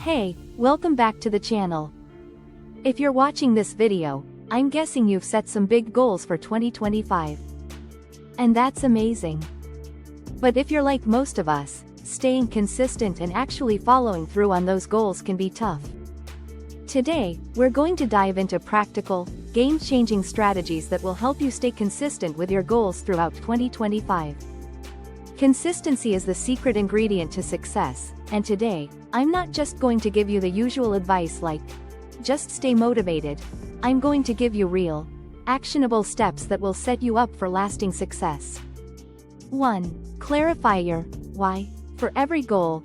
Hey, welcome back to the channel. If you're watching this video, I'm guessing you've set some big goals for 2025. And that's amazing. But if you're like most of us, staying consistent and actually following through on those goals can be tough. Today, we're going to dive into practical, game-changing strategies that will help you stay consistent with your goals throughout 2025. Consistency is the secret ingredient to success, and today, I'm not just going to give you the usual advice like, just stay motivated. I'm going to give you real, actionable steps that will set you up for lasting success. 1. Clarify your why for every goal.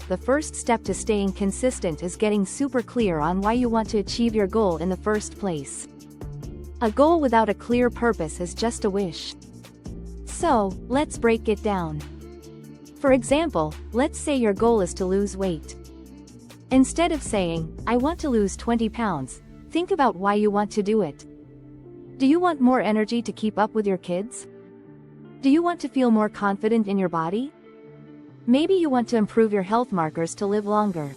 The first step to staying consistent is getting super clear on why you want to achieve your goal in the first place. A goal without a clear purpose is just a wish. So, let's break it down. For example, let's say your goal is to lose weight. Instead of saying, I want to lose 20 pounds, think about why you want to do it. Do you want more energy to keep up with your kids? Do you want to feel more confident in your body? Maybe you want to improve your health markers to live longer.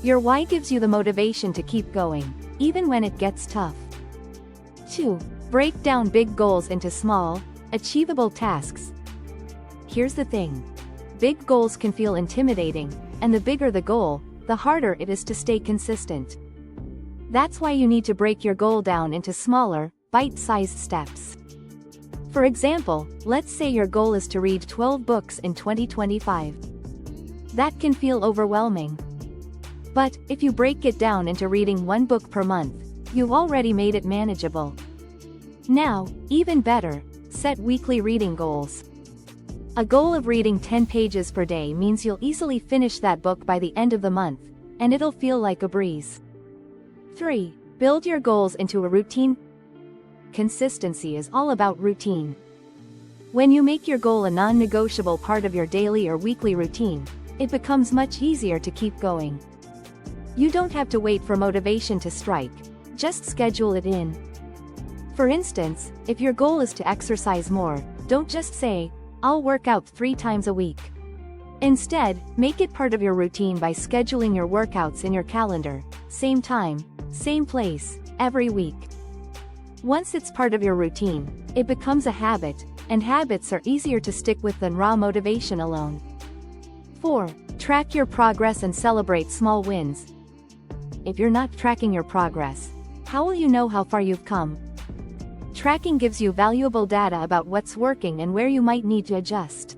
Your why gives you the motivation to keep going, even when it gets tough. 2. Break down big goals into small, achievable tasks. Here's the thing. Big goals can feel intimidating, and the bigger the goal, the harder it is to stay consistent. That's why you need to break your goal down into smaller, bite-sized steps. For example, let's say your goal is to read 12 books in 2025. That can feel overwhelming. But, if you break it down into reading one book per month, you've already made it manageable. Now, even better, set weekly reading goals. A goal of reading 10 pages per day means you'll easily finish that book by the end of the month, and it'll feel like a breeze. 3. Build your goals into a routine. Consistency is all about routine. When you make your goal a non-negotiable part of your daily or weekly routine, it becomes much easier to keep going. You don't have to wait for motivation to strike, just schedule it in. For instance, if your goal is to exercise more, don't just say, I'll work out 3 times a week. Instead, make it part of your routine by scheduling your workouts in your calendar, same time, same place, every week. Once it's part of your routine, it becomes a habit, and habits are easier to stick with than raw motivation alone. 4. Track your progress and celebrate small wins. If you're not tracking your progress, how will you know how far you've come? Tracking gives you valuable data about what's working and where you might need to adjust.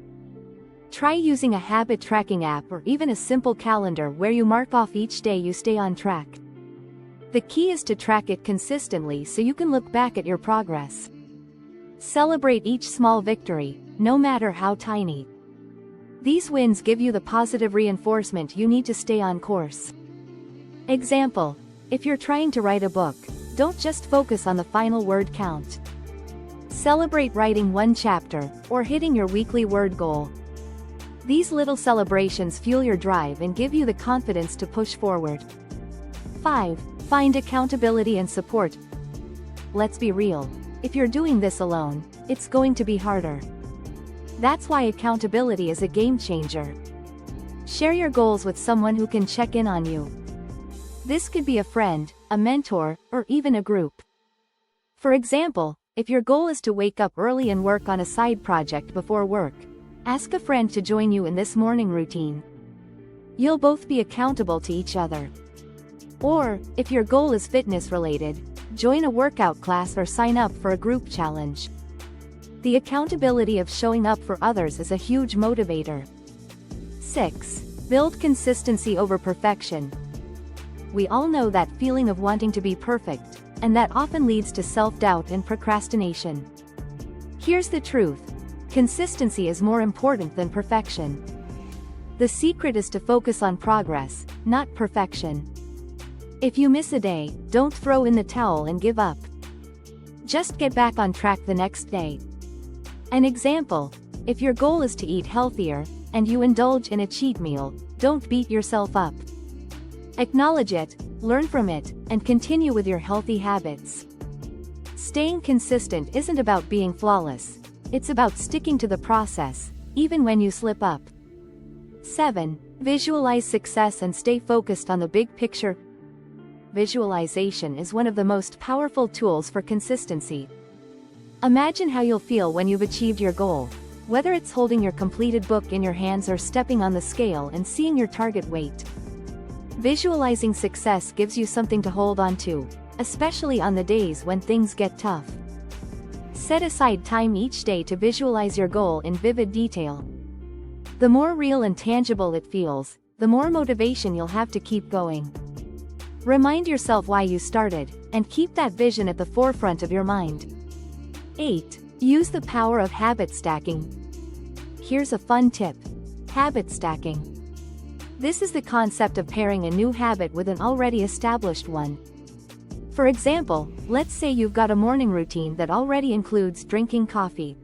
Try using a habit tracking app or even a simple calendar where you mark off each day you stay on track. The key is to track it consistently so you can look back at your progress. Celebrate each small victory, no matter how tiny. These wins give you the positive reinforcement you need to stay on course. Example: if you're trying to write a book, don't just focus on the final word count. Celebrate writing 1 chapter, or hitting your weekly word goal. These little celebrations fuel your drive and give you the confidence to push forward. 5. Find accountability and support. Let's be real. If you're doing this alone, it's going to be harder. That's why accountability is a game changer. Share your goals with someone who can check in on you. This could be a friend, a mentor, or even a group. For example, if your goal is to wake up early and work on a side project before work, ask a friend to join you in this morning routine. You'll both be accountable to each other. Or, if your goal is fitness related, join a workout class or sign up for a group challenge. The accountability of showing up for others is a huge motivator. 6. Build consistency over perfection. We all know that feeling of wanting to be perfect, and that often leads to self-doubt and procrastination. Here's the truth. Consistency is more important than perfection. The secret is to focus on progress, not perfection. If you miss a day, don't throw in the towel and give up. Just get back on track the next day. An example: if your goal is to eat healthier, and you indulge in a cheat meal, don't beat yourself up. Acknowledge it, learn from it, and continue with your healthy habits. Staying consistent isn't about being flawless. It's about sticking to the process, even when you slip up. 7. Visualize success and stay focused on the big picture. Visualization is one of the most powerful tools for consistency. Imagine how you'll feel when you've achieved your goal, whether it's holding your completed book in your hands or stepping on the scale and seeing your target weight. Visualizing success gives you something to hold on to, especially on the days when things get tough. Set aside time each day to visualize your goal in vivid detail. The more real and tangible it feels, the more motivation you'll have to keep going. Remind yourself why you started, and keep that vision at the forefront of your mind. 8. Use the power of habit stacking. Here's a fun tip. Habit stacking. This is the concept of pairing a new habit with an already established one. For example, let's say you've got a morning routine that already includes drinking coffee.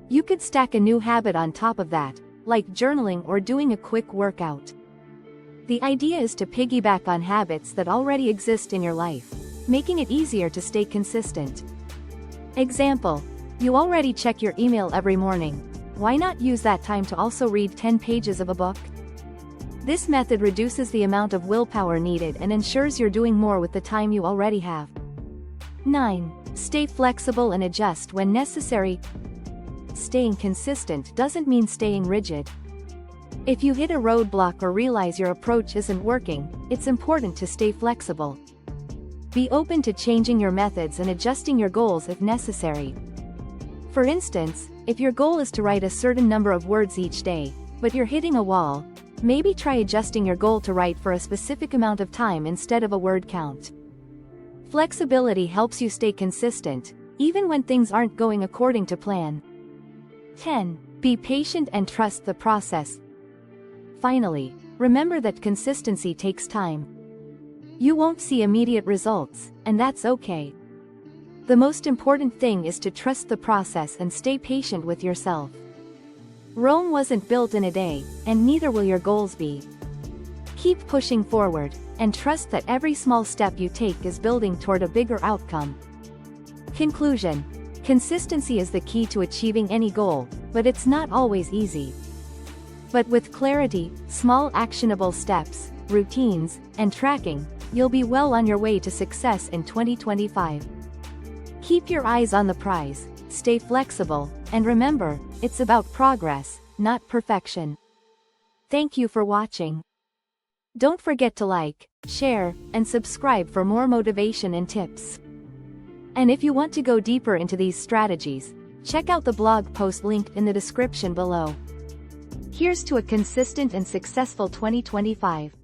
You could stack a new habit on top of that, like journaling or doing a quick workout. The idea is to piggyback on habits that already exist in your life, making it easier to stay consistent. Example: you already check your email every morning. Why not use that time to also read 10 pages of a book? This method reduces the amount of willpower needed and ensures you're doing more with the time you already have. 9. Stay flexible and adjust when necessary. Staying consistent doesn't mean staying rigid. If you hit a roadblock or realize your approach isn't working, it's important to stay flexible. Be open to changing your methods and adjusting your goals if necessary. For instance, if your goal is to write a certain number of words each day, but you're hitting a wall, maybe try adjusting your goal to write for a specific amount of time instead of a word count. Flexibility helps you stay consistent, even when things aren't going according to plan. 10. Be patient and trust the process. Finally, remember that consistency takes time. You won't see immediate results, and that's okay. The most important thing is to trust the process and stay patient with yourself. Rome wasn't built in a day, and neither will your goals be. Keep pushing forward, and trust that every small step you take is building toward a bigger outcome. Conclusion: consistency is the key to achieving any goal, but it's not always easy. But with clarity, small actionable steps, routines, and tracking, you'll be well on your way to success in 2025. Keep your eyes on the prize, stay flexible, and remember, it's about progress, not perfection. Thank you for watching. Don't forget to like, share, and subscribe for more motivation and tips. And if you want to go deeper into these strategies, check out the blog post linked in the description below. Here's to a consistent and successful 2025.